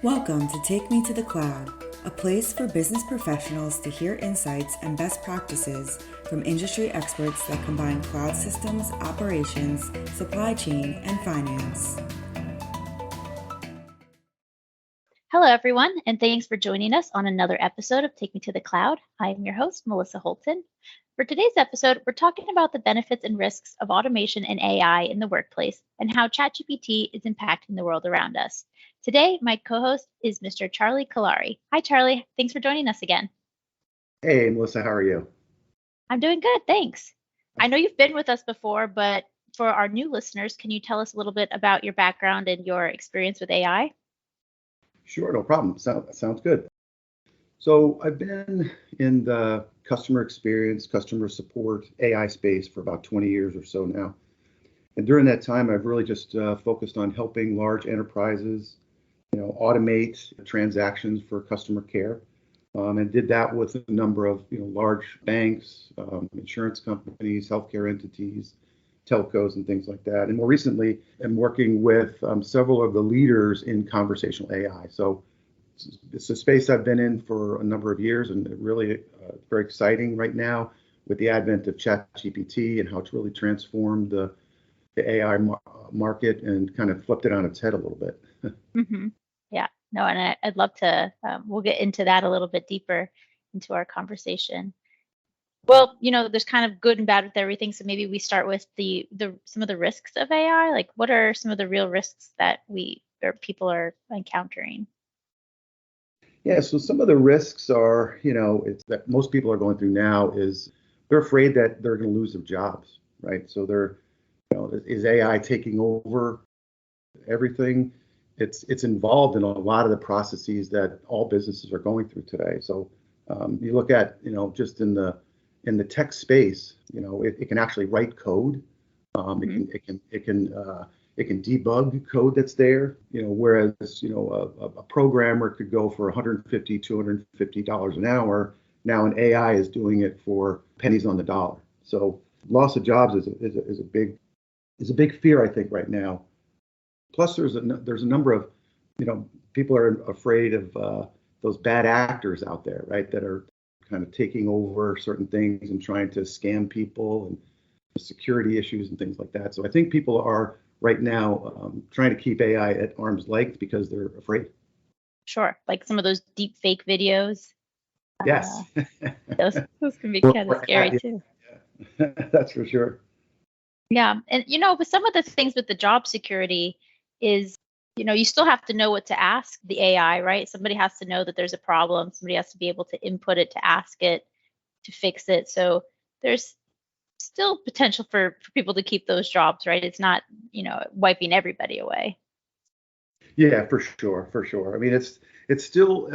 Welcome to Take Me to the Cloud, a place for business professionals to hear insights and best practices from industry experts that combine cloud systems, operations, supply chain, and finance. Hello, everyone, and thanks for joining us on another episode of Take Me to the Cloud. I am your host, Melissa Holton. For today's episode, we're talking about the benefits and risks of automation and AI in the workplace and how ChatGPT is impacting the world around us. Today, my co-host is Mr. Charlie Kalari. Hi, Charlie. Thanks for joining us again. Hey, Melissa, how are you? I'm doing good, thanks. I know you've been with us before, but for our new listeners, can you tell us a little bit about your background and your experience with AI? Sure, no problem. Sounds good. So I've been in the customer experience, customer support, AI space for about 20 years or so now. And during that time, I've really just focused on helping large enterprises, automate transactions for customer care, and did that with a number of, large banks, insurance companies, healthcare entities, telcos, and things like that. And more recently, I'm working with several of the leaders in conversational AI. So it's a space I've been in for a number of years, and it really very exciting right now with the advent of ChatGPT and how it's really transformed the AI market and kind of flipped it on its head a little bit. Mm-hmm. Yeah, no, and I'd love to, we'll get into that a little bit deeper into our conversation. Well, there's kind of good and bad with everything. So maybe we start with the some of the risks of AI. Like, what are some of the real risks that people are encountering? Yeah, so some of the risks are, it's that most people are going through now is they're afraid that they're going to lose their jobs, right? So is AI taking over everything? It's involved in a lot of the processes that all businesses are going through today. So you look at, just in the tech space, it can actually write code. It can debug code that's there, whereas, a programmer could go for $150, $250 an hour. Now an AI is doing it for pennies on the dollar. So loss of jobs is a big fear, I think, right now. Plus, there's a number of, people are afraid of those bad actors out there, right, that are kind of taking over certain things and trying to scam people and security issues and things like that. So I think people are right now trying to keep AI at arm's length because they're afraid. Sure, like some of those deep fake videos. Yes. Those can be kind of scary too. Yeah. That's for sure. Yeah, and with some of the things with the job security is, you still have to know what to ask the AI, right? Somebody has to know that there's a problem. Somebody has to be able to input it, to ask it, to fix it. So there's still potential for people to keep those jobs, right? It's not, wiping everybody away. Yeah, for sure. I mean, it's still,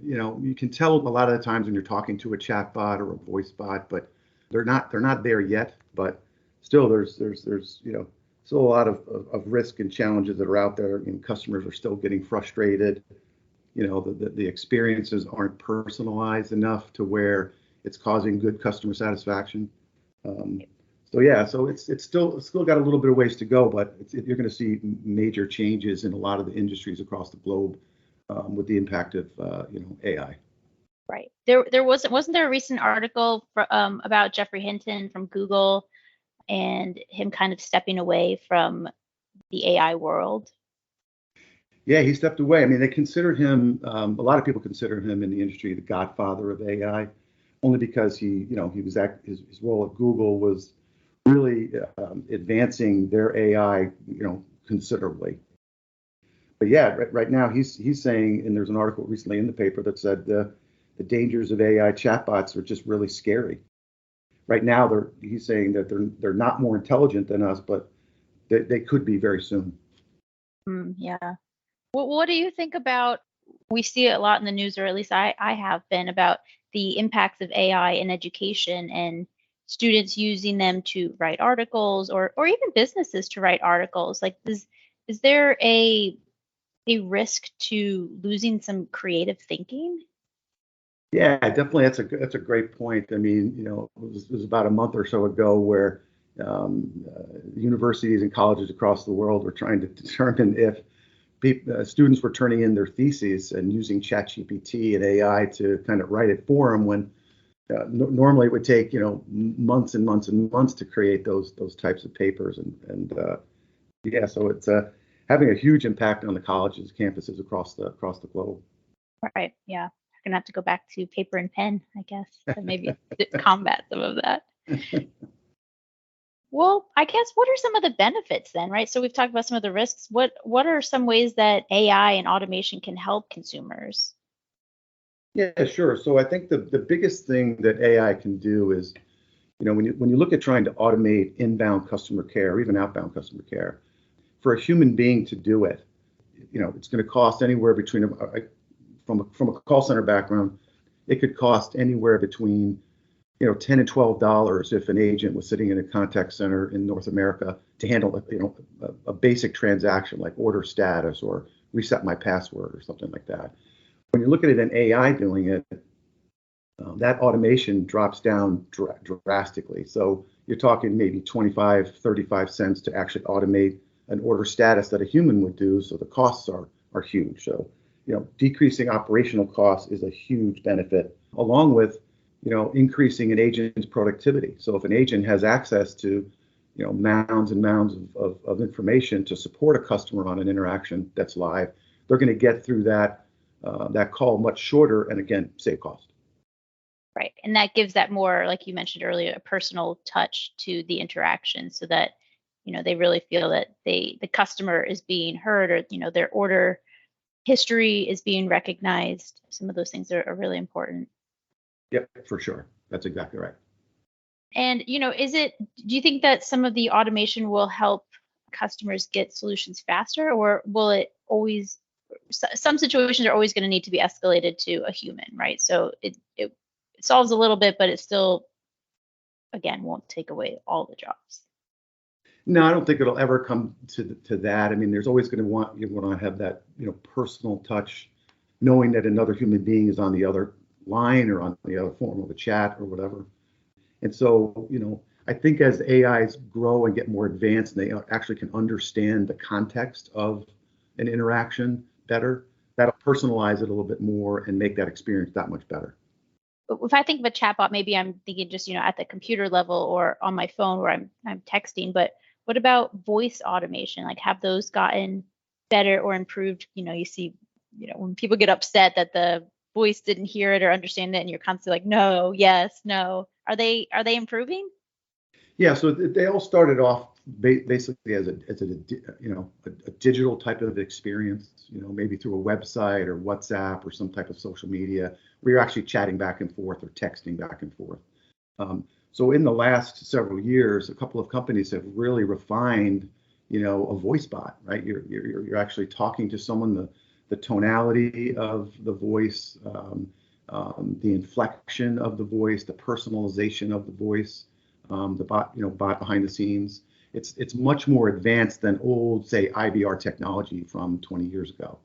you can tell a lot of the times when you're talking to a chat bot or a voice bot, but they're not there yet. But still, there's still a lot of risk and challenges that are out there, and customers are still getting frustrated. The experiences aren't personalized enough to where it's causing good customer satisfaction. So it's still got a little bit of ways to go, but you're going to see major changes in a lot of the industries across the globe with the impact of AI. Right. Wasn't there a recent article about Geoffrey Hinton from Google and him kind of stepping away from the AI world? Yeah, he stepped away. I mean, they considered him. A lot of people consider him in the industry the godfather of AI, only because he was his role at Google was really advancing their AI, considerably. But yeah, right now he's saying, and there's an article recently in the paper that said the dangers of AI chatbots are just really scary. Right now, he's saying that they're not more intelligent than us, but they could be very soon. Yeah. What do you think about? We see it a lot in the news, or at least I have been, about the impacts of AI in education and students using them to write articles, or even businesses to write articles. Like, is there a risk to losing some creative thinking? Yeah, definitely. That's a great point. I mean, it was about a month or so ago where universities and colleges across the world were trying to determine if students were turning in their theses and using ChatGPT and AI to kind of write it for them when normally it would take months and months and months to create those types of papers and yeah, so it's having a huge impact on the colleges, campuses across the globe. Right. Yeah. We're gonna have to go back to paper and pen, I guess, to maybe combat some of that. Well, I guess what are some of the benefits then, right? So we've talked about some of the risks. What are some ways that AI and automation can help consumers? Yeah, sure. So I think the biggest thing that AI can do is, when you look at trying to automate inbound customer care or even outbound customer care, for a human being to do it, it's going to cost anywhere between from a call center background, it could cost anywhere between $10 and $12 if an agent was sitting in a contact center in North America to handle a basic transaction like order status or reset my password or something like that. When you're looking at an AI doing it, that automation drops down drastically. So you're talking maybe 25, 35 cents to actually automate an order status that a human would do. So the costs are huge. So decreasing operational costs is a huge benefit, along with increasing an agent's productivity. So if an agent has access to mounds and mounds of information to support a customer on an interaction that's live, they're going to get through that call much shorter and again save cost. Right. And that gives that more, like you mentioned earlier, a personal touch to the interaction so that, they really feel that the customer is being heard or, their order history is being recognized. Some of those things are really important. Yep, for sure. That's exactly right. And, do you think that some of the automation will help customers get solutions faster, or will it always, some situations are always going to need to be escalated to a human, right? So it solves a little bit, but it still, again, won't take away all the jobs. No, I don't think it'll ever come to that. I mean, there's always going to want to have that, personal touch, knowing that another human being is on the other line or on the other form of a chat or whatever. And so, I think as AIs grow and get more advanced, and they actually can understand the context of an interaction better, that'll personalize it a little bit more and make that experience that much better. But if I think of a chatbot, maybe I'm thinking just, at the computer level or on my phone where I'm texting. But what about voice automation? Like, have those gotten better or improved? You see, when people get upset that the voice didn't hear it or understand it, and you're constantly like, no, yes, no. Are they improving? Yeah, so they all started off basically as a digital type of experience, maybe through a website or WhatsApp or some type of social media where you're actually chatting back and forth or texting back and forth. So in the last several years, a couple of companies have really refined, a voice bot, right? You're actually talking to someone, the tonality of the voice, the inflection of the voice, the personalization of the voice, the bot behind the scenes. It's much more advanced than old, say, IVR technology from 20 years ago.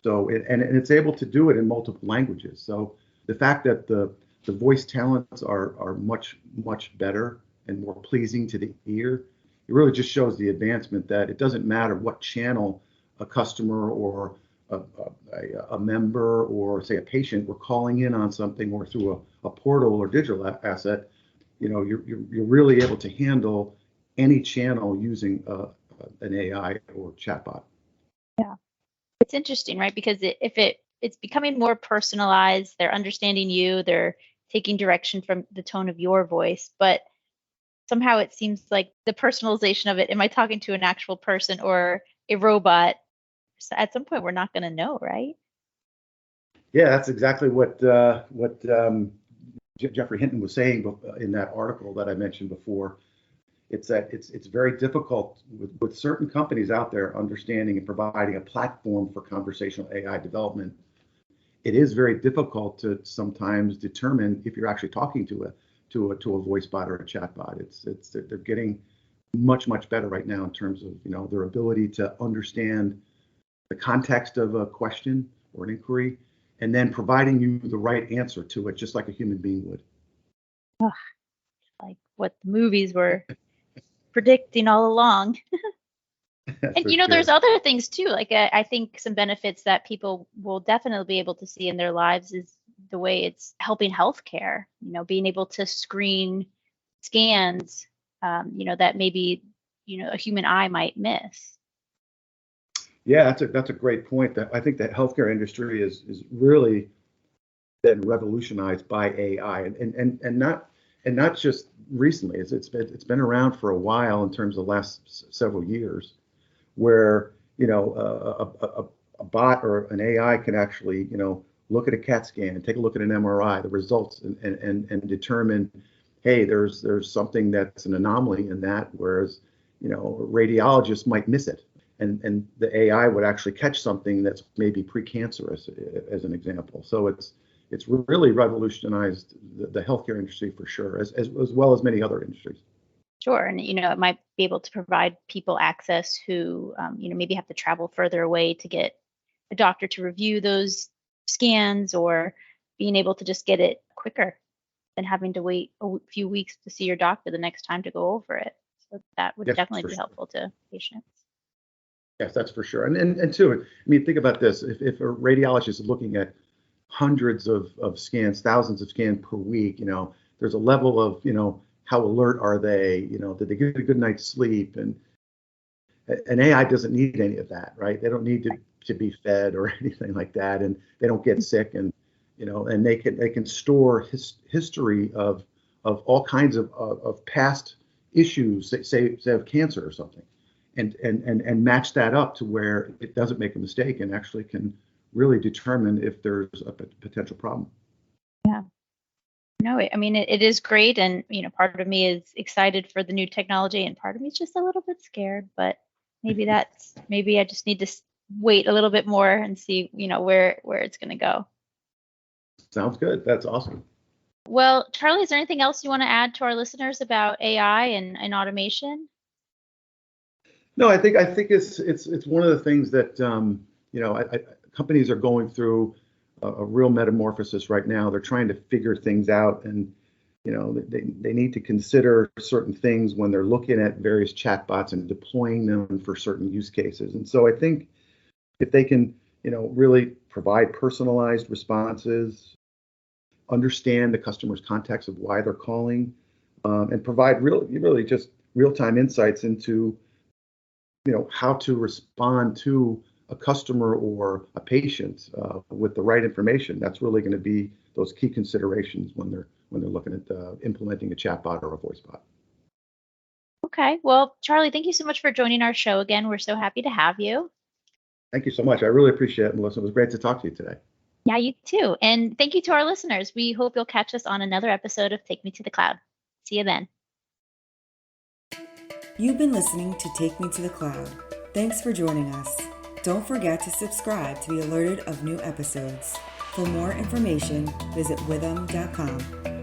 So it's able to do it in multiple languages. So the fact that the voice talents are much better and more pleasing to the ear, it really just shows the advancement that it doesn't matter what channel a customer or a member or say a patient were calling in on something or through a portal or digital asset, you're really able to handle any channel using an AI or chatbot. Yeah, it's interesting, right? Because it's becoming more personalized, they're understanding you, they're taking direction from the tone of your voice, but somehow it seems like the personalization of it, am I talking to an actual person or a robot? So at some point, we're not going to know, right? Yeah, that's exactly what Jeffrey Hinton was saying in that article that I mentioned before. It's that it's very difficult with certain companies out there understanding and providing a platform for conversational AI development. It is very difficult to sometimes determine if you're actually talking to a voice bot or a chat bot. They're getting much better right now in terms of their ability to understand the context of a question or an inquiry, and then providing you the right answer to it, just like a human being would. Ugh, like what the movies were predicting all along. That's And for there's sure. other things too. Like I think some benefits that people will definitely be able to see in their lives is the way it's helping healthcare. Being able to screen scans, that maybe a human eye might miss. Yeah, that's a great point. That I think that healthcare industry is really been revolutionized by AI, and not just recently. It's been around for a while in terms of the last several years, where a bot or an AI can actually look at a CAT scan and take a look at an MRI, the results, and determine, hey, there's something that's an anomaly in that, whereas radiologists might miss it, and the AI would actually catch something that's maybe precancerous, as an example. So it's really revolutionized the healthcare industry for sure, as well as many other industries. Sure, and it might be able to provide people access who maybe have to travel further away to get a doctor to review those scans, or being able to just get it quicker than having to wait a few weeks to see your doctor the next time to go over it. So that would Yes, definitely for be sure. helpful to patients. Yes, that's for sure. And two, I mean, think about this. If a radiologist is looking at hundreds of scans, thousands of scans per week, there's a level of, how alert are they? Did they get a good night's sleep? And an AI doesn't need any of that, right? They don't need to be fed or anything like that, and they don't get sick, and they can store history of all kinds of past issues, say of cancer or something, and match that up to where it doesn't make a mistake and actually can really determine if there's a potential problem. Yeah. No, I mean, it is great. And, part of me is excited for the new technology and part of me is just a little bit scared, but maybe I just need to wait a little bit more and see, where it's going to go. Sounds good. That's awesome. Well, Charlie, is there anything else you want to add to our listeners about AI and automation? No, I think it's one of the things that companies are going through a real metamorphosis right now. They're trying to figure things out, and they need to consider certain things when they're looking at various chatbots and deploying them for certain use cases. And so I think if they can really provide personalized responses, understand the customer's context of why they're calling, and provide really just real-time insights into how to respond to a customer or a patient with the right information. That's really going to be those key considerations when they're looking at implementing a chatbot or a voice bot. Okay. Well, Charlie, thank you so much for joining our show again. We're so happy to have you. Thank you so much. I really appreciate it, Melissa. It was great to talk to you today. Yeah, you too. And thank you to our listeners. We hope you'll catch us on another episode of Take Me to the Cloud. See you then. You've been listening to Take Me to the Cloud. Thanks for joining us. Don't forget to subscribe to be alerted of new episodes. For more information, visit withum.com.